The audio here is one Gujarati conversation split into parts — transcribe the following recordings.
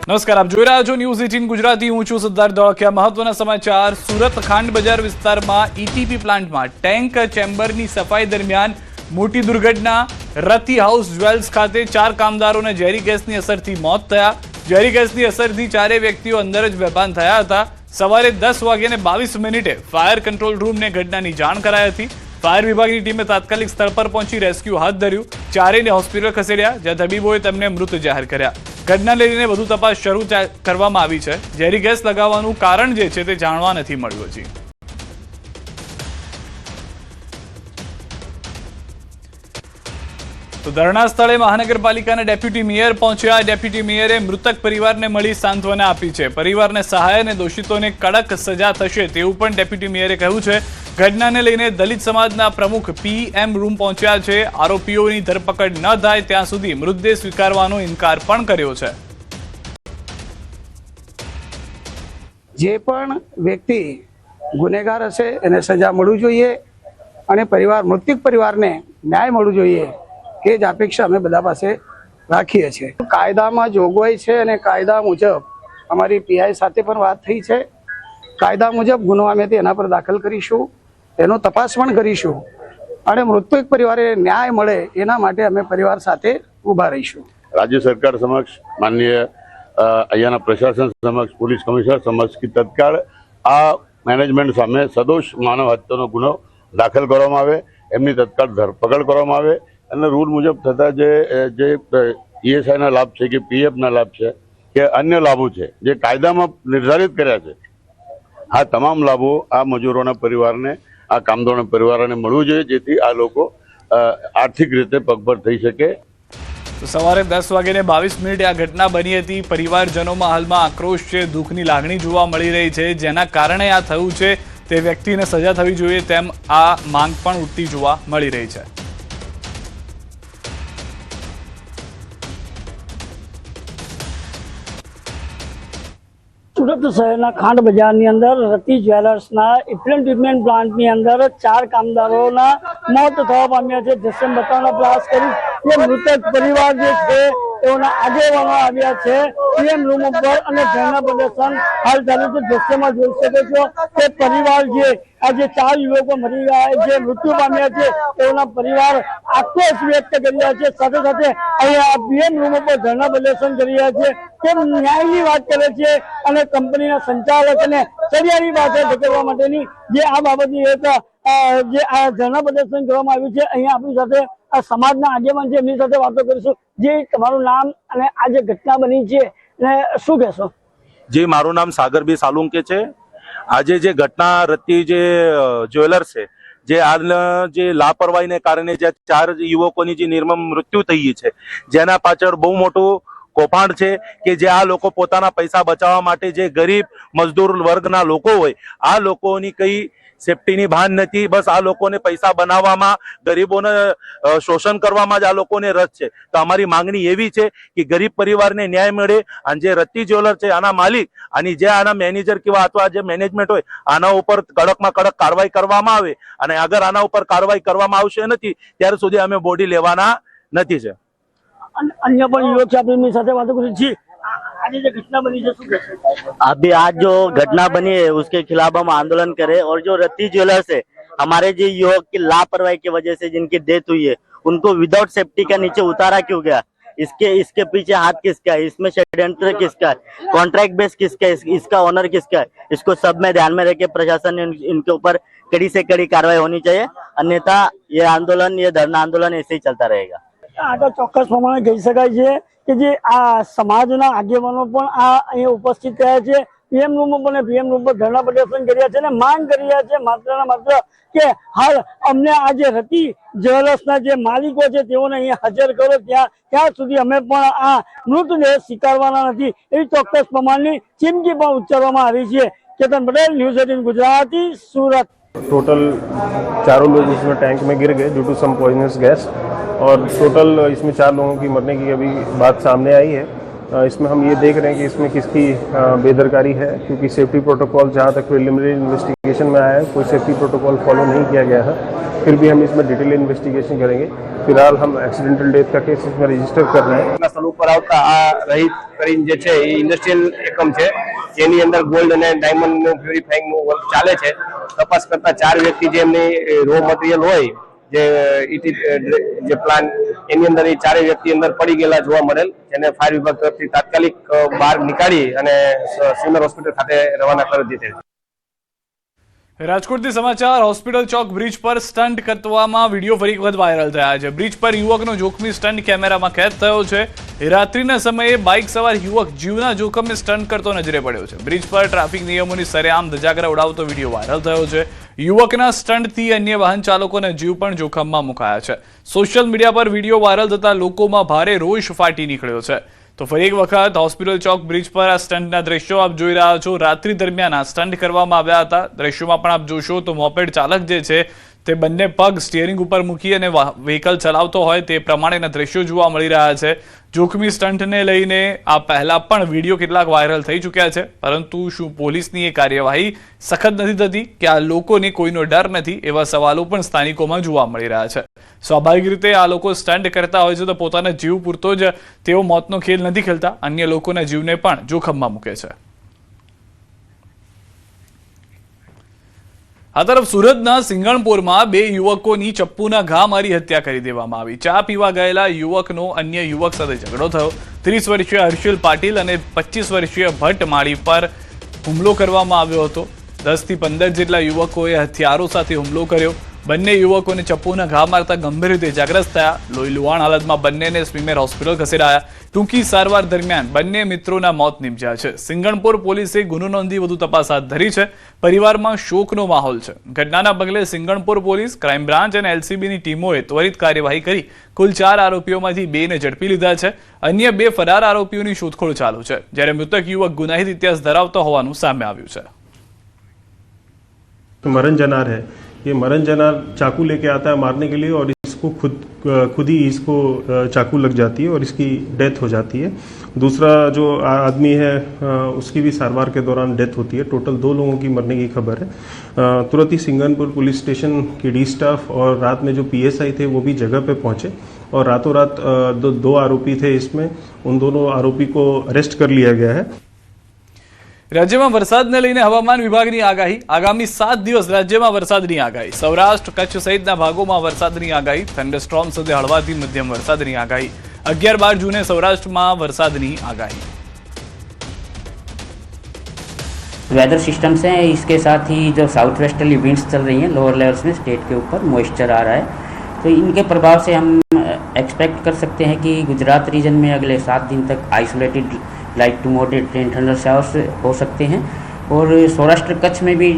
નમસ્કાર, આપ જોઈ રહ્યા છો ન્યૂઝ 18 ગુજરાતી. હું છું સિદ્ધાર્થ ધોળકિયા. મહત્વના સમાચાર. સુરત ખાંડ બજાર વિસ્તારમાં ઈટીપી પ્લાન્ટમાં ટેન્ક ચેમ્બરની સફાઈ દરમિયાન મોટી દુર્ઘટના. રતિ હાઉસ જ્વેલ્સ ખાતે 4 કામદારોને ઝેરી ગેસની અસરથી મોત થયા. ઝેરી ગેસની અસરથી 4 વ્યક્તિઓ અંદર જ બેભાન થયા હતા. સવારે 10:22 ફાયર કંટ્રોલ રૂમને ઘટનાની જાણ કરાઈ હતી. ફાયર વિભાગની ટીમે તાત્કાલિક સ્થળ પર પહોંચી રેસ્ક્યુ હાથ ધર્યું. ચારેયને હોસ્પિટલ ખસેડ્યા, જ્યાં તબીબોએ તેમને મૃત જાહેર કર્યા. ઘટનાને લઈને વધુ તપાસ શરૂ કરવામાં આવી છે. ઝેરી ગેસ લગાવવાનું કારણ જે છે તે જાણવા નથી મળ્યું હજી. તો ધરણા સ્થળે મહાનગરપાલિકાના ડેપ્યુટી મેયર પહોંચ્યા. ડેપ્યુટી મેયરે મૃતક પરિવારને મળી સાંત્વના આપી છે. પરિવારને સહાય અને દોષિતોને કડક સજા થશે તેવું પણ ડેપ્યુટી મેયરે કહ્યું છે. ઘટનાને લઈને દલિત સમાજના પ્રમુખ PM રૂમ પહોંચ્યા છે. આરોપીઓની ધરપકડ ન થાય ત્યાં સુધી મૃતદેહ સ્વીકારવાનો ઇનકાર પણ કર્યો છે. જે પણ વ્યક્તિ ગુનેગાર હશે એને સજા મળવી જોઈએ અને મૃતક પરિવારને ન્યાય મળવું જોઈએ કે જ અપેક્ષા અમે બધા પાસે રાખીએ છીએ. કાયદામાં જોગવાઈ છે અને કાયદા મુજબ અમારી PI સાથે પણ વાત થઈ છે. કાયદા મુજબ ગુનો અમે એના પર દાખલ કરીશું, એનો તપાસ પણ કરીશું અને મૃતક પરિવારે ન્યાય મળે એના માટે અમે પરિવાર સાથે ઊભા રહીશું. રાજ્ય સરકાર સમક્ષ, માનનીય અહીંયાના પ્રશાસન સમક્ષ, પોલીસ કમિશનર સમક્ષ કે તત્કાળ આ મેનેજમેન્ટ સામે સદોષ માનવ હત્યાનો ગુનો દાખલ કરવામાં આવે, એમની તત્કાળ ધરપકડ કરવામાં આવે અને રૂલ મુજબ થતા જે ESIના લાભ છે કે PFના લાભ છે કે અન્ય લાભો છે જે કાયદામાં નિર્ધારિત કર્યા છે, આ તમામ લાભો આ મજૂરોના પરિવારને, આ કામદારોના પરિવારને મળવું જોઈએ, જેથી આ લોકો આર્થિક રીતે પગભર થઈ શકે. સવારે 10:22 આ ઘટના બની હતી. પરિવારજનોમાં હાલમાં આક્રોશ છે, દુઃખની લાગણી જોવા મળી રહી છે. જેના કારણે આ થયું છે તે વ્યક્તિને સજા થવી જોઈએ તેમ આ માંગ પણ ઉઠતી જોવા મળી રહી છે. સુરત શહેરના ખાંડ બજારની અંદર રતિ જ્વેલર્સના ઇફ્લુએન્ટ ટ્રીટમેન્ટ પ્લાન્ટની અંદર 4 કામદારોના મોત થવા પામ્યા છે. દ્રશ્ય બતાવવાનો પ્રયાસ કરી જે મૃતક પરિવાર જે છે તેઓના આગેવાનો આવ્યા છે PM રૂમ ઉપર અને ધરણા પ્રદર્શન હાલ ચાલુ છે. દ્રશ્યમાં જોઈ શકો છો કે પરિવાર જે આજે 4 યુવકો મરી ગયા જે મૃત્યુ પામ્યા છે તેઓના પરિવાર આક્રોશ વ્યક્ત કરી રહ્યા છે. સાથે સાથે અહીંયા PM રૂમ ઉપર ધરણા પ્રદર્શન કરી રહ્યા છે. તે ન્યાયની વાત કરે છે અને કંપનીના સંચાલક અને સરિયાની પાસે ઢકેલવા માટેની જે આ બાબતની એક જે આ ધરણા પ્રદર્શન કરવામાં આવ્યું છે. અહીંયા આપણી સાથે આ સમાજના આગેવાન છે, એમની સાથે વાતો કરીશું. જે તમારું નામ અને આ જે ઘટના બની છે અને શું કહેશો? જી, મારું નામ સાગરભાઈ સાલુંકે છે. આજે જે ઘટના રતિ જે જ્વેલર છે, જે જે લાપરવાહીને કારણે જે 4 યુવકોની જે નિર્મમ મૃત્યુ થઈ છે, જેના પાછળ બહુ મોટું કૌભાંડ છે કે જે આ લોકો પોતાના પૈસા બચાવવા માટે જે ગરીબ મજદૂર વર્ગના લોકો હોય, આ લોકોની કઈ સેફટીની ભાન નથી. બસ આ લોકોને પૈસા બનાવવામાં, ગરીબોને શોષણ કરવામાં જ આ લોકોને રસ છે. તો અમારી માંગણી એવી છે કે ગરીબ પરિવારને ન્યાય મળે અને જે રતિ જ્વેલર છે આના માલિક અને જે આના મેનેજર કેવા અથવા જે મેનેજમેન્ટ હોય આના ઉપર કડકમાં કડક કાર્યવાહી કરવામાં આવે અને અગર આના ઉપર કાર્યવાહી કરવામાં આવશે નથી ત્યાર સુધી અમે બોડી લેવાના નથી છે. अन्य पण युवक अपनी साथ बात करी जी आज जो घटना बनी है શું કહેશો? अभी आज जो घटना बनी है उसके खिलाफ हम आंदोलन करें और जो रति ज्वेलर्स है हमारे जो युवक की लापरवाही की वजह से जिनकी डेथ हुई है उनको विदाउट सेफ्टी का नीचे उतारा क्यों गया? इसके पीछे हाथ किसका है? इसमें षड्यंत्र किसका है? कॉन्ट्रैक्ट बेस किसका है? इसका ऑनर किसका है? इसको सब में ध्यान में रख के प्रशासन ने इनके ऊपर कड़ी से कड़ी कार्रवाई होनी चाहिए, अन्यथा ये आंदोलन, ये धरना आंदोलन ऐसे ही चलता रहेगा. આ તો ચોક્કસ પ્રમાણે કહી શકાય છે કે જે આ સમાજના આગેવાનો પણ આ અહીંયા ઉપસ્થિત રહ્યા છે. PM રૂમ ઉપર PM રૂમ પર ધરણા પ્રદર્શન કર્યા છે અને માંગ કરી રહ્યા છે માત્ર ને માત્ર કે હાલ અમને આ જે રતિ જ્વેલર્સના જે માલિકો છે તેઓને અહીંયા હાજર કરો, ત્યાં સુધી અમે પણ આ મૃતદેહ સ્વીકારવાના નથી. એવી ચોક્કસ પ્રમાણની ચીમકી પણ ઉચ્ચારવામાં આવી છે. કેતન પટેલ, ન્યૂઝ 18 ગુજરાતી, सूरत. टोटल 4 लोग इसमें टैंक में गिर गए due to some poisonous gas और टोटल इसमें 4 लोगों की मरने की अभी बात सामने आई है इसमें हम ये देख रहे हैं कि इसमें किसकी बेदरकारी है, क्योंकि सेफ्टी प्रोटोकॉल जहाँ तक प्रिलिमिनरी इन्वेस्टिगेशन में आया है कोई सेफ्टी प्रोटोकॉल फॉलो नहीं किया गया है। फिर भी हम इसमें डिटेल इन्वेस्टिगेशन करेंगे। फिलहाल हम एक्सीडेंटल डेथ का केस इसमें रजिस्टर कर रहे हैं। સ્થળ ઉપર આવતા આ રહીત કરીને જે છે એ ઇન્ડસ્ટ્રીયલ એકમ છે જેની અંદર ગોલ્ડ અને ડાયમંડનું પ્યુરિફાઈંગનું વર્ક ચાલે છે। તપાસ કરતા 4 વ્યક્તિ જે એમની રો મટીરિયલ હોય જે પ્લાન્ટ એની અંદર એ 4 વ્યક્તિ અંદર પડી ગયેલા જોવા મળેલ, જેને ફાયર વિભાગ તરફથી તાત્કાલિક બહાર નીકાળી અને સિવિલ હોસ્પિટલ ખાતે રવાના કરી દીધેલ। રાજકોટથી સમાચાર। હોસ્પિટલ ચોક બ્રિજ પર સ્ટન્ટ કરવામાં વિડીયો ફરી એક વખત વાયરલ થયા છે। બ્રિજ પર યુવકનો જોખમી સ્ટન્ટ કેમેરામાં કેદ થયો છે। રાત્રિના સમયે બાઇક સવાર યુવક જીવના જોખમે સ્ટન્ટ કરતો નજરે પડ્યો છે। બ્રિજ પર ટ્રાફિક નિયમોની સરેઆમ ધજાગરા ઉડાવતો વિડીયો વાયરલ થયો છે। યુવકના સ્ટન્ટથી અન્ય વાહન ચાલકોના જીવ પણ જોખમમાં મુકાયા છે। સોશિયલ મીડિયા પર વિડીયો વાયરલ થતા લોકોમાં ભારે રોષ ફાટી નીકળ્યો છે। તો ફરી એક વખત હોસ્પિટલ ચોક બ્રિજ પર આ સ્ટન્ટના દ્રશ્યો આપ જોઈ રહ્યા છો। રાત્રિ દરમિયાન આ સ્ટન્ટ કરવામાં આવ્યા હતા। દ્રશ્યોમાં પણ આપ જોશો તો મોપેડ ચાલક જે છે તે બંને પગ સ્ટીયરિંગ ઉપર મૂકી અને વ્હીકલ ચલાવતો હોય તે પ્રમાણેના દ્રશ્યો જોવા મળી રહ્યા છે। જોખમી સ્ટન્ટને લઈને આ પહેલા પણ વિડીયો કેટલાક વાયરલ થઈ ચૂક્યા છે, પરંતુ શું પોલીસની એ કાર્યવાહી સખત નથી થતી કે આ લોકોને કોઈનો ડર નથી, એવા સવાલો પણ સ્થાનિકોમાં જોવા મળી રહ્યા છે। સ્વાભાવિક રીતે આ લોકો સ્ટન્ટ કરતા હોય છે તો પોતાના જીવ પૂરતો જ તેઓ મોતનો ખેલ નથી ખેલતા, અન્ય લોકોના જીવને પણ જોખમમાં મૂકે છે। આ તરફ સુરતના સિંગણપુરમાં 2 યુવકોની ચપ્પુના ઘા મારી હત્યા કરી દેવામાં આવી। ચા પીવા ગયેલા યુવકનો અન્ય યુવક સાથે ઝઘડો થયો। 30 વર્ષીય હર્ષિલ પાટીલ અને 25 વર્ષીય ભટ્ટ માળી પર હુમલો કરવામાં આવ્યો હતો। 10 થી 15 જેટલા યુવકોએ હથિયારો સાથે હુમલો કર્યો। બંને યુવકોને ચપ્પુના ઘા મારતા ગંભીર રીતે ઇજાગ્રસ્ત થયા। લોહી લુહાણ હાલતમાં બંનેને સ્વીમેર હોસ્પિટલ ખસેડાયા। ટૂંકી સારવાર દરમિયાન બંને મિત્રોના મોત નિપજ્યા છે। સિંગણપુર પોલીસે ગુનો નોંધી વધુ તપાસ હાથ ધરી છે। પરિવારમાં શોકનો માહોલ છે। ઘટનાના પગલે સિંગણપુર પોલીસ, ક્રાઇમ બ્રાન્ચ અને એલસીબીની ટીમોએ ત્વરિત કાર્યવાહી કરી કુલ 4 આરોપીઓમાંથી 2ને ઝડપી લીધા છે। અન્ય 2 ફરાર આરોપીઓની શોધખોળ ચાલુ છે, જ્યારે મૃતક યુવક ગુનાહિત ઇતિહાસ ધરાવતો હોવાનું સામે આવ્યું છે। मरण जनार है, ये मरण जनार चाकू लेके आता है मारने के लिए और इसको खुद ही इसको चाकू लग जाती है और इसकी डेथ हो जाती है। दूसरा जो आदमी है उसकी भी सारवार के दौरान डेथ होती है। टोटल 2 लोगों की मरने की खबर है। तुरंत ही सिंगनपुर पुलिस स्टेशन की डी स्टाफ और रात में जो पीएसआई थे वो भी जगह पे पहुंचे और रातों रात 2 आरोपी थे, इसमें उन दोनों आरोपी को अरेस्ट कर लिया गया है। રાજ્યમાં વરસાદને લઈને હવામાન વિભાગની આગાહી। આગામી 7 દિવસ રાજ્યમાં વરસાદની આગાહી। સૌરાષ્ટ્ર, કચ્છ સહિતના ભાગોમાં વરસાદની આગાહી। થંડરસ્ટોર્મ સાથે હળવાથી મધ્યમ વરસાદની આગાહી। 11-12 જૂને સૌરાષ્ટ્રમાં વરસાદની આગાહી। वेदर सिस्टम्स हैं, इसके साथ ही जो साउथ वेस्टर्ली विंड्स चल रही हैं लोअर लेवल्स में, स्टेट के ऊपर मॉइस्चर आ रहा है, तो इनके प्रभाव से हम एक्सपेक्ट कर सकते हैं कि गुजरात रीजन में अगले 7 दिन तक isolated light to moderate rain thunder showers हो सकते हैं। और सौराष्ट्र कच्छ में भी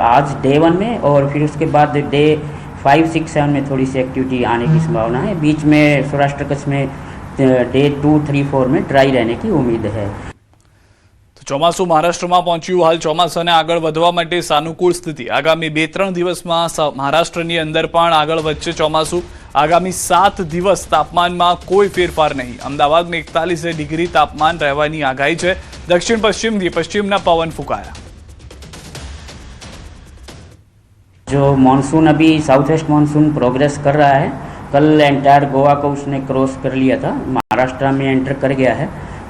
आज डे 1 में और फिर उसके बाद डे 5, 6, 7 में थोड़ी सी एक्टिविटी आने की संभावना है। बीच में सौराष्ट्र कच्छ में डे 2, 3, 4 में ड्राई रहने की उम्मीद है। ચોમાસું મહારાષ્ટ્રમાં પહોંચ્યું। હાલ ચોમાસાને આગળ વધવા માટે સાનુકૂળ સ્થિતિ। આગામી 2-3 દિવસમાં મહારાષ્ટ્રની અંદર પણ આગળ વધશે ચોમાસું। આગામી 7 દિવસ તાપમાનમાં કોઈ ફેરફાર નહીં। અમદાવાદમાં 41 ડિગ્રી તાપમાન રહેવાની આગાહી છે। દક્ષિણ પશ્ચિમથી પશ્ચિમના પવન ફૂંકાયા। जो मानसून अभी साउथ वेस्ट मानसून प्रोग्रेस कर रहा है, कल एंटायर गोवा को उसने क्रॉस कर लिया था, महाराष्ट्र में एंटर कर गया है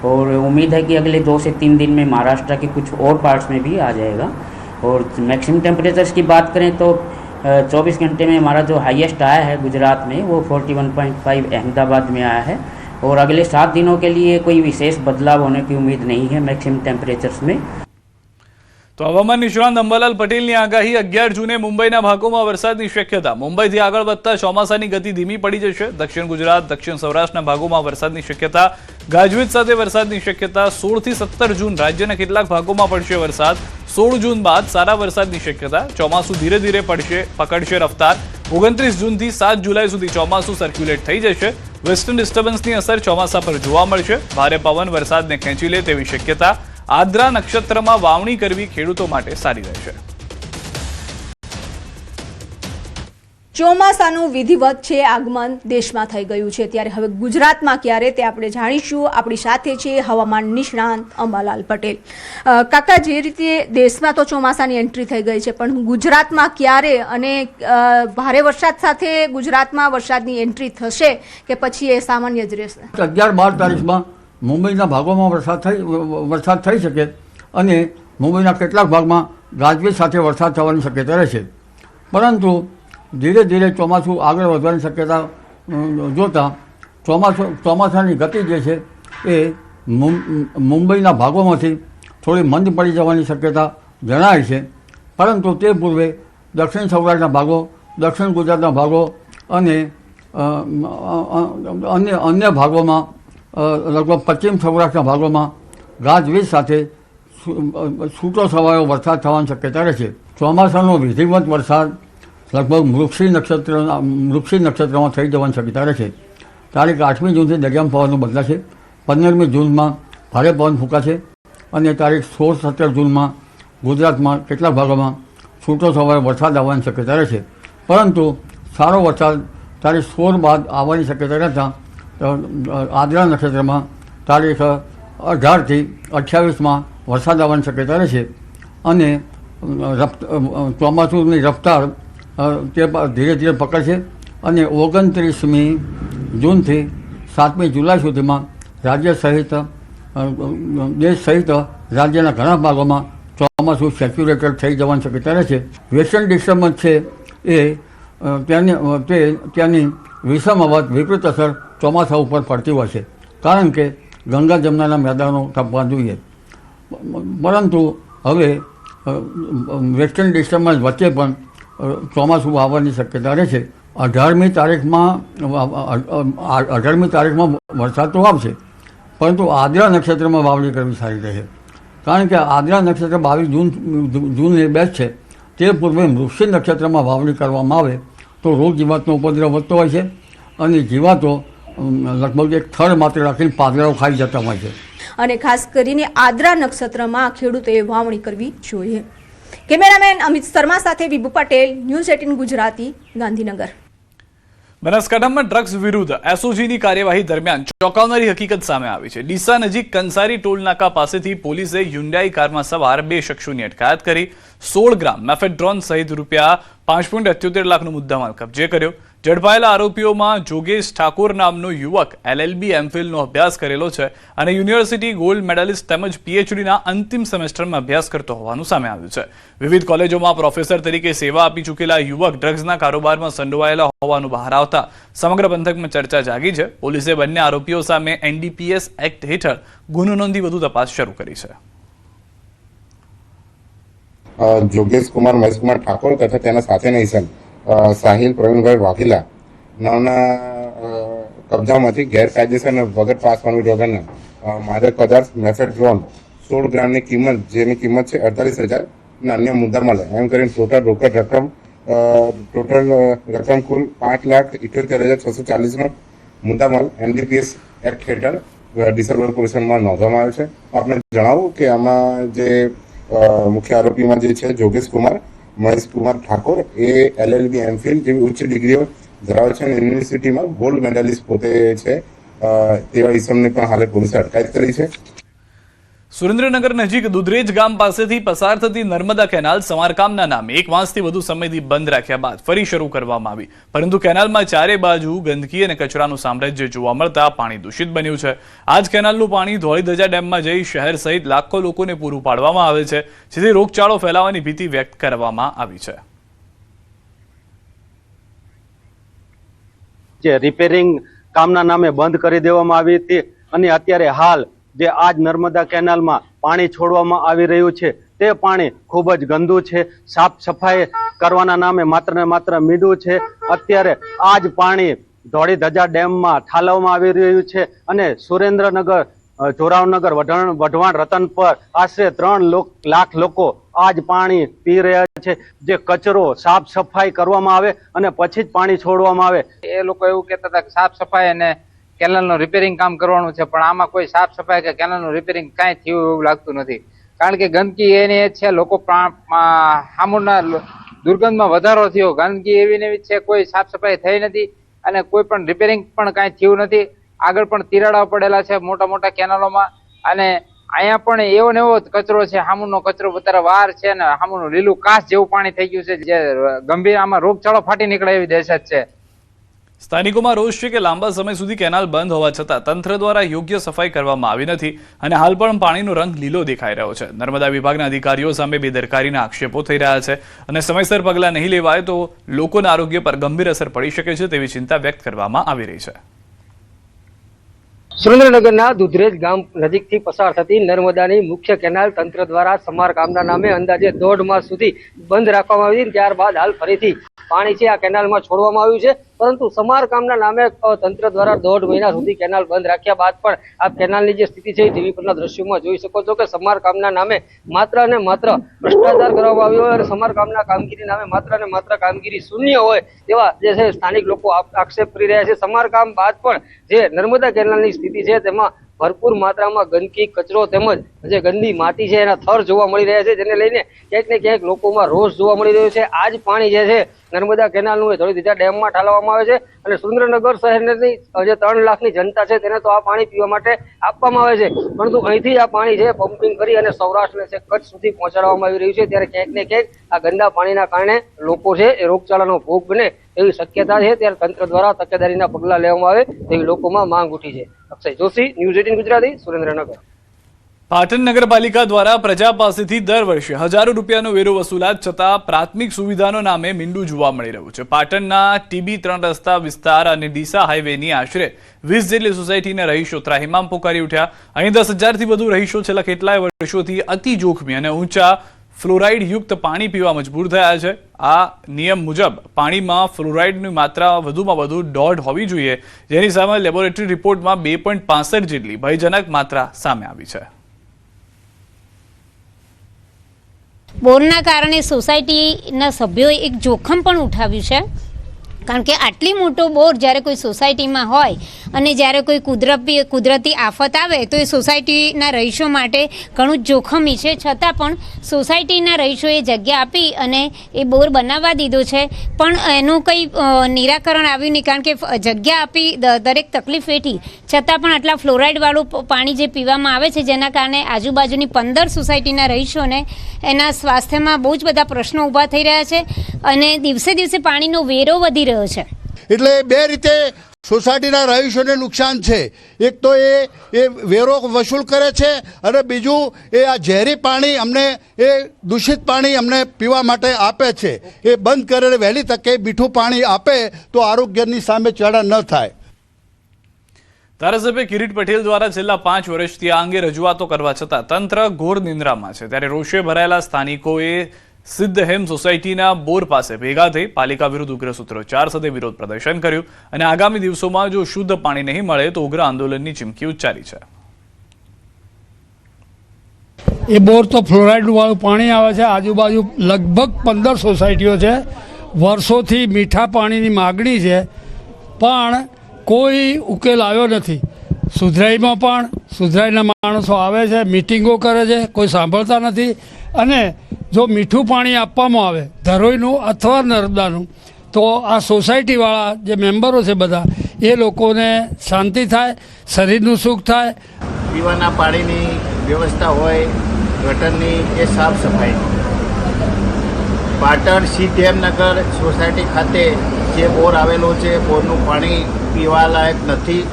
और उम्मीद है कि अगले 2 से 3 दिन में महाराष्ट्र के कुछ और पार्ट्स में भी आ जाएगा। और मैक्सिमम टेम्परेचर्स की बात करें तो 24 घंटे में हमारा जो हाईएस्ट आया है गुजरात में वो 41.5 अहमदाबाद में आया है और अगले 7 दिनों के लिए कोई विशेष बदलाव होने की उम्मीद नहीं है मैक्सिमम टेम्परेचर्स में। તો હવામાન નિષ્ણાંત અંબાલાલ પટેલની આગાહી। 11 જૂને મુંબઈના ભાગોમાં વરસાદની શક્યતા। મુંબઈથી આગળ વધતા ચોમાસાની ગતિ ધીમી પડી જશે। દક્ષિણ ગુજરાત, દક્ષિણ સૌરાષ્ટ્રના ભાગોમાં વરસાદની શક્યતા। ગાજવીજ સાથે વરસાદની શક્યતા। 16 થી 17 જૂન રાજ્યના કેટલાક ભાગોમાં પડશે વરસાદ। 16 જૂન બાદ સારા વરસાદની શક્યતા। ચોમાસું ધીરે ધીરે પકડશે રફતાર। 29 જૂનથી 7 જુલાઈ સુધી ચોમાસું સર્ક્યુલેટ થઈ જશે। વેસ્ટર્ન ડિસ્ટર્બન્સની અસર ચોમાસા પર જોવા મળશે। ભારે પવન વરસાદને ખેંચી લે તેવી શક્યતા। આદ્રા નક્ષત્રમાં વાવણી કરવી ખેડૂતો માટે સારી રહેશે। ચોમાસાનું વિધિવત છે આગમન દેશમાં થઈ ગયું છે, ત્યારે હવે ગુજરાતમાં ક્યારે તે આપણે જાણીશું. આપણી સાથે છે હવામાન નિષ્ણાંત અંબાલાલ પટેલ. કાકા, જે રીતે દેશમાં તો ચોમાસાની એન્ટ્રી થઈ ગઈ છે, પણ ગુજરાતમાં ક્યારે અને ભારે વરસાદ સાથે ગુજરાતમાં વરસાદની એન્ટ્રી થશે કે પછી એ સામાન્ય જ રહેશે? 11-12 તારીખમાં મુંબઈના ભાગોમાં વરસાદ થઈ શકે અને મુંબઈના કેટલાક ભાગમાં ગાજવીજ સાથે વરસાદ થવાની શક્યતા રહેશે. પરંતુ ધીરે ધીરે ચોમાસું આગળ વધવાની શક્યતા જોતાં ચોમાસાની ગતિ જે છે એ મુંબઈના ભાગોમાંથી થોડી મંદ પડી જવાની શક્યતા જણાય છે. પરંતુ તે પૂર્વે દક્ષિણ સૌરાષ્ટ્રના ભાગો, દક્ષિણ ગુજરાતના ભાગો અને અન્ય ભાગોમાં લગભગ પશ્ચિમ સૌરાષ્ટ્રના ભાગોમાં ગાજવીજ સાથે છૂટો છવાયો વરસાદ થવાની શક્યતા રહેશે. ચોમાસાનો વિધિવત વરસાદ લગભગ મૃગશી નક્ષત્રમાં થઈ જવાની શક્યતા રહેશે. તારીખ 8મી જૂનથી દરિયામાં પવનનું બદલાશે. 15મી જૂનમાં ભારે પવન ફૂંકાશે અને તારીખ 16-17 જૂનમાં ગુજરાતમાં કેટલાક ભાગોમાં છૂટો છવાયો વરસાદ આવવાની શક્યતા રહેશે. પરંતુ સારો વરસાદ તારીખ 16 બાદ આવવાની શક્યતા રહેતા આદ્રા નક્ષત્રમાં તારીખ 18થી 28માં વરસાદ આવવાની શક્યતા રહેશે અને ચોમાસુની રફતાર તે ધીરે ધીરે પકડશે અને 29મી જૂનથી 7મી જુલાઈ સુધીમાં રાજ્ય સહિત દેશ સહિત રાજ્યના ઘણા ભાગોમાં ચોમાસું સેચ્યુરેટેડ થઈ જવાની શક્યતા રહેશે. વેસ્ટર્ન ડિસ્ટર્બન્સ છે એ ત્યાંની વિષમવત વિપરીત અસર ચોમાસા ઉપર પડતી હોય છે, કારણ કે ગંગા જમનાના મેદાનો તપવા જોઈએ. પરંતુ હવે વેસ્ટર્ન ડિસ્ટર્બન્સ વચ્ચે પણ ચોમાસું આવવાની શક્યતા રહેશે. 18મી તારીખમાં વરસાદ તો આવશે, પરંતુ આદ્રા નક્ષત્રમાં વાવણી કરવી સારી રહેશે, કારણ કે આદ્રા નક્ષત્ર 22 જૂને બેસ્ટ છે. તે પૂર્વે મૃગશી નક્ષત્રમાં વાવણી કરવામાં આવે તો રોગ જીવાતનો ઉપદ્રવ વધતો હોય છે અને જીવાતો લગભગ એક થડ માત્ર રાખીને પાંદડાઓ ખાઈ જતા હોય છે. અને ખાસ કરીને આદ્રા નક્ષત્રમાં ખેડૂતોએ વાવણી કરવી જોઈએ. કેમેરામેન અમિત શર્મા સાથે વિભુ પટેલ, ન્યૂઝ 18 ગુજરાતી, ગાંધીનગર. બનાસકાંઠામાં ડ્રગ્સ વિરુદ્ધ એસઓજીની કાર્યવાહી દરમિયાન ચોંકાવનારી હકીકત સામે આવી છે. ડીસા નજીક કંસારી ટોલ નાકા પાસેથી પોલીસે હ્યુન્ડાઈ કારમાં સવાર 2 શખ્સોની અટકાયત કરી 16 ગ્રામ મેફેડ્રોન સહિત ₹5.78 લાખનો મુદ્દામાલ કબજે કર્યો. ઝડપાયેલા આરોપીઓમાં જોગેશ ઠાકોર નામનો યુવક LLB એમફિલનો અભ્યાસ કરેલો છે અને યુનિવર્સિટી ગોલ્ડ મેડલિસ્ટ તેમજ PhDના અંતિમ સેમેસ્ટરમાં અભ્યાસ કરતો હોવાનું સામે આવ્યું છે. વિવિધ કોલેજોમાં પ્રોફેસર તરીકે સેવા આપી ચૂકેલા યુવક ડ્રગ્સના કારોબારમાં સંડોવાયેલા હોવાનું બહાર આવતા સમગ્ર પંથકમાં ચર્ચા જાગી છે. પોલીસે બંને આરોપીઓ સામે NDPS એક્ટ હેઠળ ગુનો નોંધી વધુ તપાસ શરૂ કરી છે. જોગેશ કુમાર મહેશકુમાર ઠાકોર તથા તેના સાથેના ઈસમ સાહિલ પ્રવીણભાઈ વાઘેલા નામના કબજામાંથી ગેરકાયદેસર અને વગર પાસ પરમિટ વગરના માદક પદાર્થ મેફેડ્રોન 16 ગ્રામની કિંમત, જેની કિંમત છે 48,000 અને અન્ય મુદ્દામાલ એમ કરીને ટોટલ રોકડ રકમ કુલ 5,78,640નો મુદ્દામાલ NDPS એક્ટ હેઠળ ડીસા રોડ પોલીસમાં નોંધવામાં આવ્યો છે. આપણે જણાવું કે આમાં જે મુખ્ય આરોપીમાં જે છે જોગેશ કુમાર મહેશકુમાર ઠાકોર એ LLB એમફિલ જેવી ઉચ્ચ ડિગ્રીઓ ધરાવે છે અને યુનિવર્સિટીમાં ગોલ્ડ મેડલિસ્ટ પોતે છે. તેવા ઇસમને પણ હાલે પોલીસે અટકાયત કરી છે. સુરેન્દ્રનગર નજીક દુધરેજ ગામ પાસેથી પસાર થતી નર્મદા કેનાલ સમારકામના નામે 1 માસથી વધુ સમયથી બંધ રાખ્યા બાદ ફરી શરૂ કરવામાં આવી, પરંતુ કેનાલમાં ચારે બાજુ ગંદકી અને કચરાનું સામ્રાજ્ય જોવા મળતા પાણી દૂષિત બન્યું છે. આ જ કેનાલનું પાણી ધોળીધજા ડેમમાં જઈ શહેર સહિત લાખો લોકોને પૂરું પાડવામાં આવે છે, જેથી રોગચાળો ફેલાવાની ભીતિ વ્યક્ત કરવામાં આવી છે. જે રિપેરિંગ કામના નામે બંધ કરી દેવામાં આવી હતી અને અત્યારે હાલ જે આજ નર્મદા કેનાલમાં પાણી છોડવામાં આવી રહ્યું છે તે પાણી ખૂબ જ ગંદુ છે. સાફ સફાઈ કરવાના નામે માત્ર ને માત્ર મીઠું છે. અત્યારે આ જ પાણી ધોળીધજા ડેમમાં ઠાલવવામાં આવી રહ્યું છે અને સુરેન્દ્રનગર, જોરાવનગર, વઢવાણ, રતનપર આશરે 3 લાખ લોકો આ જ પાણી પી રહ્યા છે. જે કચરો સાફ સફાઈ કરવામાં આવે અને પછી જ પાણી છોડવામાં આવે. એ લોકો એવું કહેતા હતા કે સાફ સફાઈ અને કેનાલનું રિપેરિંગ કામ કરવાનું છે, પણ આમાં કોઈ સાફ સફાઈ કે કેનાલનું રિપેરિંગ કાંઈ થયું એવું લાગતું નથી, કારણ કે ગંદકી એની જ છે. લોકો દુર્ગંધમાં વધારો થયો, ગંદકી એવી ને એવી છે, કોઈ સાફ સફાઈ થઈ નથી અને કોઈ પણ રિપેરિંગ પણ કાંઈ થયું નથી. આગળ પણ તિરાડો પડેલા છે મોટા મોટા કેનાલોમાં, અને અહીંયા પણ એવો ને એવો કચરો છે, હામુનો કચરો વધારે વાર છે ને હામુનું લીલું કાચ જેવું પાણી થઈ ગયું છે, જે ગંભીર આમાં રોગચાળો ફાટી નીકળે એવી દહેશત છે. સ્થાનિકોમાં રોષ છે કે લાંબા સમય સુધી કેનાલ બંધ હોવા છતાં તંત્ર દ્વારા યોગ્ય સફાઈ કરવામાં આવી નથી અને હાલ પણ પાણીનો રંગ લીલો દેખાઈ રહ્યો છે. નર્મદા વિભાગના અધિકારીઓ સામે બેદરકારીના આક્ષેપો થઈ રહ્યા છે અને સમયસર પગલાં નહીં લેવાય તો લોકોના આરોગ્ય પર ગંભીર અસર પડી શકે છે તેવી ચિંતા વ્યક્ત કરવામાં આવી રહી છે. સુરેન્દ્રનગરના દુધરેજ ગામ નજીકથી પસાર થતી નર્મદાની મુખ્ય કેનાલ તંત્ર દ્વારા સમારકામના નામે અંદાજે 1.5 માસ સુધી બંધ રાખવામાં આવી હતી. ત્યારબાદ હાલ ફરીથી પાણી છે આ કેનાલમાં છોડવામાં આવ્યું છે, પરંતુ સમારકામના નામે તંત્ર દ્વારા 1.5 મહિના સુધી કેનાલ બંધ રાખ્યા બાદ પણ આ કેનાલની જે સ્થિતિ છે ટીવી પરના દ્રશ્યોમાં જોઈ શકો છો કે સમારકામના નામે માત્ર અને માત્ર ભ્રષ્ટાચાર કરવામાં આવ્યો હોય અને સમારકામના કામગીરી નામે માત્ર અને માત્ર કામગીરી શૂન્ય હોય તેવા જે છે સ્થાનિક લોકો આક્ષેપ કરી રહ્યા છે. સમારકામ બાદ પણ જે નર્મદા કેનાલની સ્થિતિ છે તેમાં ભરપૂર માત્રામાં ગંદકી, કચરો તેમજ જે ગંદી માટી છે એના થર જોવા મળી રહ્યા છે, જેને લઈને ક્યાંક ને ક્યાંક લોકોમાં રોષ જોવા મળી રહ્યો છે. આ જ પાણી જે છે નર્મદા કેનાલનું એ ધોળીધજા ડેમમાં ઠાલવવામાં આવે છે અને સુરેન્દ્રનગર શહેરની જે 3 લાખની જનતા છે તેને તો આ પાણી પીવા માટે આપવામાં આવે છે, પરંતુ અહીંથી આ પાણી છે પમ્પિંગ કરી અને સૌરાષ્ટ્ર અને કચ્છ સુધી પહોંચાડવામાં આવી રહ્યું છે. ત્યારે ક્યાંક ને ક્યાંક આ ગંદા પાણીના કારણે લોકો છે એ રોગચાળાનો ભોગ બને એવી શક્યતા છે. ત્યારે તંત્ર દ્વારા તકેદારીના પગલાં લેવામાં આવે તેવી લોકોમાં માંગ ઉઠી છે. અક્ષય જોશી, ન્યૂઝ 18 ગુજરાતી, સુરેન્દ્રનગર. પાટણ નગરપાલિકા દ્વારા પ્રજા પાસેથી દર વર્ષે હજારો રૂપિયાનો વેરો વસૂલાત છતાં પ્રાથમિક સુવિધાનો નામે મીંડું જોવા મળી રહ્યું છે. પાટણના TB 3 રસ્તા વિસ્તાર અને ડીસા હાઈવેની આશરે 20 જેટલી સોસાયટીના રહીશો ત્રાહિમામ પોકારી ઉઠ્યા. અહીં 10,000થી વધુ રહીશો છેલ્લા કેટલાય વર્ષોથી અતિ જોખમી અને ઊંચા ફ્લોરાઇડ યુક્ત પાણી પીવા મજબૂર થયા છે. આ નિયમ મુજબ પાણીમાં ફ્લોરાઇડની માત્રા વધુમાં વધુ 1.5 હોવી જોઈએ, જેની સામે લેબોરેટરી રિપોર્ટમાં 2.65 જેટલી ભયજનક માત્રા સામે આવી છે. બોરના કારણે સોસાયટીના સભ્યોએ એક જોખમ પણ ઉઠાવ્યું છે, કારણ કે આટલી મોટો બોર જ્યારે કોઈ સોસાયટીમાં હોય અને જ્યારે કોઈ કુદરતી આફત આવે તો એ સોસાયટીના રહીશો માટે ઘણું જોખમી છે. છતાં પણ સોસાયટીના રહીશોએ જગ્યા આપી અને એ બોર બનાવવા દીધો છે, પણ એનું કંઈ નિરાકરણ આવ્યું નહીં, કારણ કે જગ્યા આપી દરેક તકલીફ વેઠી છતાં પણ આટલા ફ્લોરાઇડવાળું પાણી જે પીવામાં આવે છે, જેના કારણે આજુબાજુની 15 સોસાયટીના રહીશોને એના સ્વાસ્થ્યમાં બહુ જ બધા પ્રશ્નો ઊભા થઈ રહ્યા છે અને દિવસે દિવસે પાણીનો વેરો વધી રહ્યો છે. એટલે બે રીતે સોસાયટીના રહીશોને નુકસાન છે. એક તો એ વેરો વસૂલ કરે છે અને બીજું એ આ ઝેરી પાણી અમને એ દૂષિત પાણી અમને પીવા માટે આપે છે. એ બંધ કરે વહેલી તકે મીઠું પાણી આપે તો આરોગ્યની સામે ચેડા ન થાય. ધારાસભ્ય કિરીટ પટેલ દ્વારા છેલ્લા 5 વર્ષથી આ અંગે રજૂઆતો કરવા છતાં તંત્ર ઘોર નિંદ્રામાં છે. ત્યારે રોષે ભરાયેલા સ્થાનિકોએ સિદ્ધહેમ સોસાયટીના બોર પાસે ભેગા થઈ પાલિકા વિરુદ્ધ ઉગ્ર સૂત્રોચ્ચાર સાથે વિરોધ પ્રદર્શન કર્યું અને આગામી દિવસોમાં જો શુદ્ધ પાણી નહીં મળે તો ઉગ્ર આંદોલનની ચીમકી ઉચ્ચારી છે. એ બોર તો ફ્લોરાઇડ વાળું પાણી આવે છે. આજુબાજુ લગભગ 15 સોસાયટીઓ છે. વર્ષોથી મીઠા પાણીની માગણી છે, પણ કોઈ ઉકેલ આવ્યો નથી. સુધરાઈમાં પણ સુધરાઈના માણસો આવે છે, મિટિંગો કરે છે, કોઈ સાંભળતા નથી. અને જો મીઠું પાણી આપવામાં આવે ધરોઈનું અથવા નર્મદાનું તો આ સોસાયટીવાળા જે મેમ્બરો છે બધા એ લોકોને શાંતિ થાય, શરીરનું સુખ થાય. પીવાના પાણીની વ્યવસ્થા હોય, ગટરની એ સાફ સફાઈ. પાટણ સિદ્ધહેમનગર સોસાયટી ખાતે જે બોર આવેલો છે, બોરનું પાણી પીવાલાયક નથી.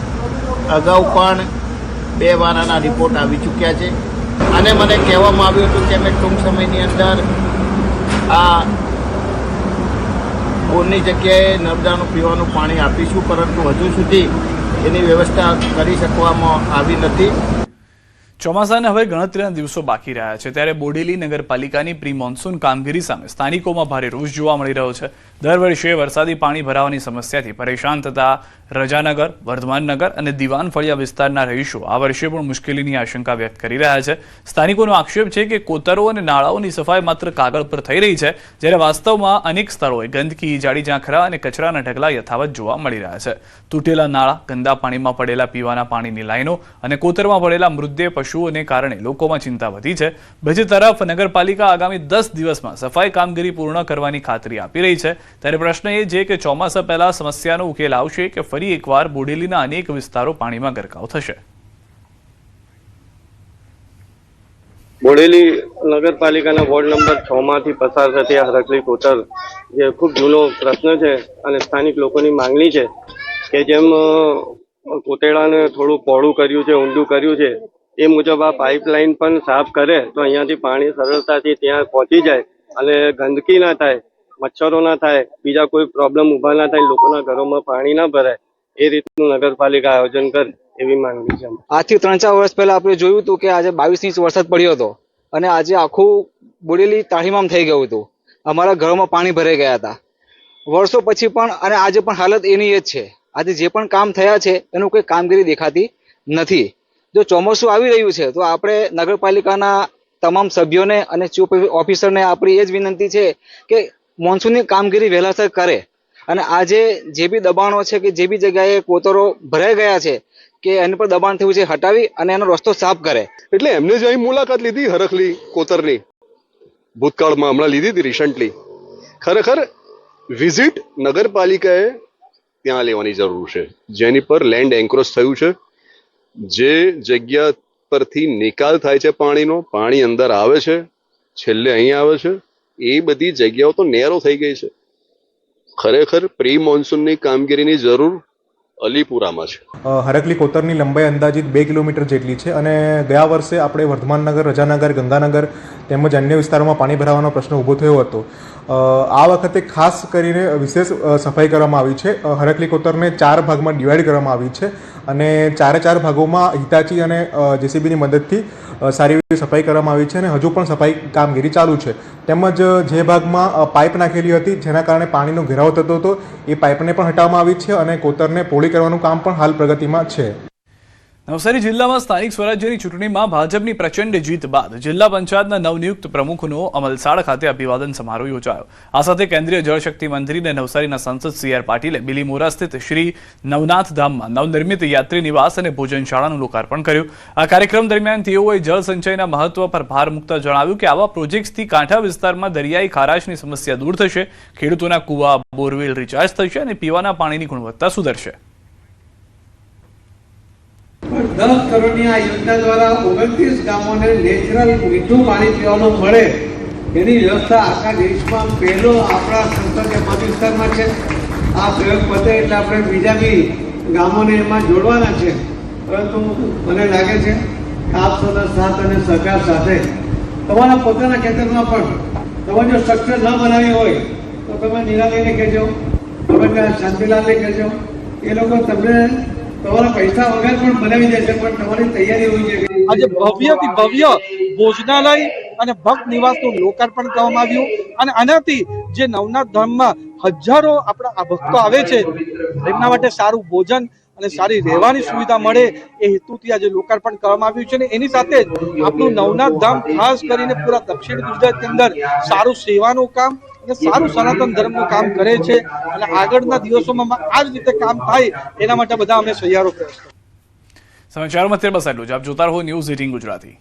અગાઉ પણ 2 વાર આના રિપોર્ટ આવી ચૂક્યા છે અને મને કહેવામાં આવ્યું હતું કે અમે ટૂંક સમયની અંદર આ બોરની જગ્યાએ નર્મદાનું પીવાનું પાણી આપીશું, પરંતુ હજુ સુધી એની વ્યવસ્થા કરી શકવામાં આવી નથી. ચોમાસાને હવે ગણતરીના દિવસો બાકી રહ્યા છે, ત્યારે બોડેલી નગરપાલિકાની પ્રી મોન્સૂન કામગીરી સામે સ્થાનિકોમાં ભારે રોષ જોવા મળી રહ્યો છે. દર વર્ષે વરસાદી પાણી ભરાવાની સમસ્યાથી પરેશાન થતા રજાનગર, વર્ધમાનનગર અને દિવાન ફળિયા વિસ્તારના રહીશો આ વર્ષે પણ મુશ્કેલીની આશંકા વ્યક્ત કરી રહ્યા છે. સ્થાનિકોનો આક્ષેપ છે કે કોતરો અને નાળાઓની સફાઈ માત્ર કાગળ પર થઈ રહી છે, જ્યારે વાસ્તવમાં અનેક સ્થળોએ ગંદકી, જાડી ઝાંખરા અને કચરાના ઢગલા યથાવત જોવા મળી રહ્યા છે. તૂટેલા નાળા, ગંદા પાણીમાં પડેલા પીવાના પાણીની લાઈનો અને કોતરમાં પડેલા મૃતદેહ પશુઓને કારણે લોકોમાં ચિંતા વધી છે. બીજી તરફ નગરપાલિકા આગામી 10 દિવસમાં સફાઈ કામગીરી પૂર્ણ કરવાની ખાતરી આપી રહી છે, ત્યારે પ્રશ્ન એ છે કે ચોમાસા પહેલા સમસ્યાનો ઉકેલ આવશે કે ફરી એકવાર બોડેલીના અનેક વિસ્તારો પાણીમાં ગરકાવ થશે. બોડેલી નગરપાલિકાના વોર્ડ નંબર 6 માંથી પસાર થતી આ હરકલી કોતર જે ખૂબ જૂનો પ્રશ્ન છે અને સ્થાનિક લોકોની માંગણી છે કે જેમ કોતેડાને થોડું પહોળું કર્યું છે, ઊંડું કર્યું છે, એ મુજબ આ પાઇપલાઇન પણ સાફ કરે તો અહીંયાથી પાણી સરળતાથી ત્યાં પહોંચી જાય અને ગંદકી ના થાય, મચ્છરો ના થાય, બીજા કોઈ પ્રોબ્લેમ ઊભા ના થાય, લોકોના ઘરોમાં પાણી ના ભરાય, એ રીતનું નગરપાલિકા આયોજન કરે એવી માંગણી છે. આજથી 3-4 વર્ષ પહેલા આપણે જોયું હતું કે આજે 22 ઇંચ વરસાદ પડ્યો હતો અને આજે આખું બોડેલી તાળીમામ થઈ ગયું હતું. અમારા ઘરોમાં પાણી ભરાઈ ગયા હતા વર્ષો પછી પણ, અને આજે પણ હાલત એની એ જ છે. આજે જે પણ કામ થયા છે એનું કોઈ કામગીરી દેખાતી નથી. જો ચોમાસું આવી રહ્યું છે તો આપણે નગરપાલિકાના તમામ સભ્યોને અને ચીફ ઓફિસરને આપણી એ જ વિનંતી છે કે મોન્સૂનની કામગીરી વહેલાસર કરે અને આજે જે બી દબાણો છે કે જે બી જગ્યાએ કોતરો ભરાઈ ગયા છે કે એની પર દબાણ થયું છે હટાવી અને એનો રસ્તો સાફ કરે. એટલે એમને જે અહીં મુલાકાત લીધી હરખલી કોતરની ભૂતકાળમાં હમણાં લીધી હતી રિસન્ટલી, ખરેખર વિઝિટ નગરપાલિકાએ ત્યાં લેવાની જરૂર છે, જેની પર લેન્ડ એન્ક્રોચ થયું છે, જે જગ્યા પરથી નિકાલ થાય છે પાણીનો, પાણી અંદર આવે છે, છેલ્લે અહીં આવે છે, એ બધી જગ્યાઓ તો નેરો થઈ ગઈ છે. ખરેખર પ્રી મોન્સૂનની કામગીરીની જરૂર અલીપુરામાં છે. હરકલી કોતરની લંબાઈ અંદાજિત 2 કિલોમીટર જેટલી છે અને ગયા વર્ષે આપણે વર્ધમાનનગર, રજાનગર, ગંગાનગર તેમજ અન્ય વિસ્તારોમાં પાણી ભરાવાનો પ્રશ્ન ઊભો થયો હતો. આ વખતે ખાસ કરીને વિશેષ સફાઈ કરવામાં આવી છે. હરકલી કોતરને 4 ભાગમાં ડિવાઈડ કરવામાં આવી છે અને 4 ભાગોમાં હિતાચી અને જેસીબીની મદદથી સારી રીતે સફાઈ કરવામાં આવી છે અને હજુ પણ સફાઈ કામગીરી ચાલુ છે. તેમજ જે ભાગમાં પાઇપ નાખેલી હતી જેના કારણે પાણીનો ઘેરાવ થતો હતો એ પાઇપને પણ હટાવવામાં આવી છે અને કોતરને પોળી કરવાનું કામ પણ હાલ પ્રગતિમાં છે. નવસારી જિલ્લામાં સ્થાનિક સ્વરાજ્યની ચૂંટણીમાં ભાજપની પ્રચંડ જીત બાદ જિલ્લા પંચાયતના નવનિયુક્ત પ્રમુખનો અમલસાડ ખાતે અભિવાદન સમારોહ યોજાયો. આ સાથે કેન્દ્રીય જળશક્તિ મંત્રી અને નવસારીના સાંસદ CR પાટીલે બિલીમોરા સ્થિત શ્રી નવનાથ ધામમાં નવનિર્મિત યાત્રી નિવાસ અને ભોજનશાળાનું લોકાર્પણ કર્યું. આ કાર્યક્રમ દરમિયાન તેઓએ જળ સંચયના મહત્વ પર ભાર મૂકતા જણાવ્યું કે આવા પ્રોજેક્ટ્સથી કાંઠા વિસ્તારમાં દરિયાઈ ખારાશની સમસ્યા દૂર થશે, ખેડૂતોના કુવા, બોરવેલ રિચાર્જ થશે અને પીવાના પાણીની ગુણવત્તા સુધરશે. 10 કરોડની આ યોજના દ્વારા 29 ગામોને નેચરલ મીઠું પાણી પીવાનું મળે એની વ્યવસ્થા આખા દેશમાં પહેલો આપણા સંસદીય મત વિસ્તારમાં છે. આ પ્રયોગ પતે એટલે આપણે બીજા બી ગામોને એમાં જોડવાના છે. પરંતુ મને લાગે છે કે આપ સૌના સાથ અને સહકાર સાથે તમારા પોતાના ખેતરમાં પણ તમે જો સ્ટ્રક્ચર ન બનાવી હોય તો તમે નિરાલીને કહેજો, તમે ત્યાં શાંતિલાલને કહેજો, એ લોકો તમને તમારા પૈસા વગર પણ બનાવી દેશે, પણ તમારી તૈયારી હોવી જોઈએ. આજે ભવ્યથી ભવ્ય ભોજનાલય અને ભક્ત નિવાસનું લોકાર્પણ કરવામાં આવ્યું અને આનાથી જે નવનાથ ધામમાં હજારો આપણા ભક્તો આવે છે એમના માટે સારું ભોજન અને સારી રહેવાની સુવિધા મળે એ હેતુથી આજે લોકાર્પણ કરવામાં આવ્યું છે. અને એની સાથે જ આપણું નવનાથ ધામ ખાસ કરીને પૂરા દક્ષિણ ગુજરાતની અંદર સારું સેવાનું કામ અને સારું સનાતન ધર્મનું કામ કરે છે અને આગળના દિવસોમાં આ જ રીતે કામ થાય એના માટે બધા અમે સહિયારો પ્રયાસ કરીએ. સમાચારોમાં અત્યારે બસ આટલું જ. આપ જોતા રહો ન્યૂઝ 18 ગુજરાતી.